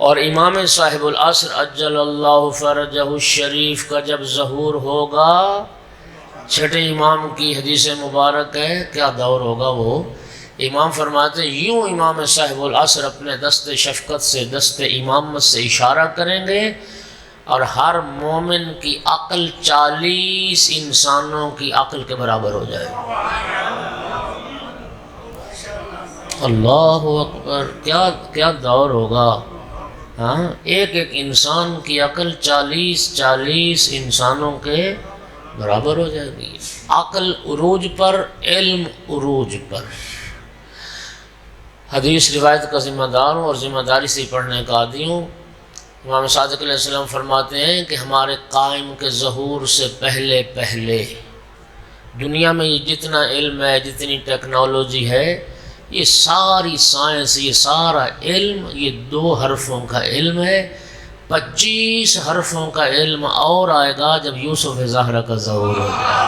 اور امام صاحب العصر عجل اللہ فرجہ الشریف کا جب ظہور ہوگا، چھٹے امام کی حدیث مبارک ہے، کیا دور ہوگا وہ؟ امام فرماتے ہیں یوں امام صاحب العصر اپنے دست شفقت سے، دست امامت سے اشارہ کریں گے اور ہر مومن کی عقل 40 انسانوں کی عقل کے برابر ہو جائے گی۔ اللہ اکبر، کیا دور ہوگا! ہاں، ایک ایک انسان کی عقل 40 انسانوں کے برابر ہو جائے گی۔ عقل عروج پر، علم عروج پر۔ حدیث روایت کا ذمہ دار ہوں اور ذمہ داری سے پڑھنے کا عادی ہوں۔ امام صادق علیہ السلام فرماتے ہیں کہ ہمارے قائم کے ظہور سے پہلے دنیا میں یہ جتنا علم ہے، جتنی ٹیکنالوجی ہے، یہ ساری سائنس، یہ سارا علم، یہ 2 حرفوں کا علم ہے۔ 25 حرفوں کا علم اور آئے گا جب یوسف زہرہ کا ظہور ہو جائے۔